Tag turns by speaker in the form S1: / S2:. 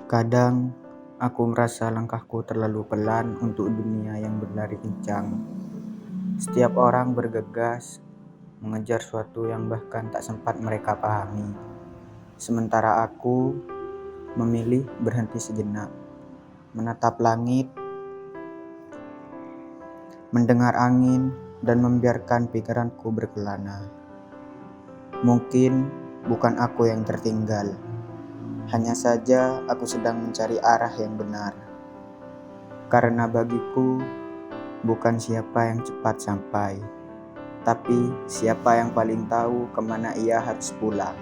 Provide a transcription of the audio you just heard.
S1: Kadang aku merasa langkahku terlalu pelan untuk dunia yang berlari kencang. Setiap orang bergegas mengejar sesuatu yang bahkan tak sempat mereka pahami. Sementara aku memilih berhenti sejenak, menatap langit, mendengar angin, dan membiarkan pikiranku berkelana. Mungkin bukan aku yang tertinggal. Hanya saja aku sedang mencari arah yang benar. Karena bagiku, bukan siapa yang cepat sampai, tapi siapa yang paling tahu kemana ia harus pulang.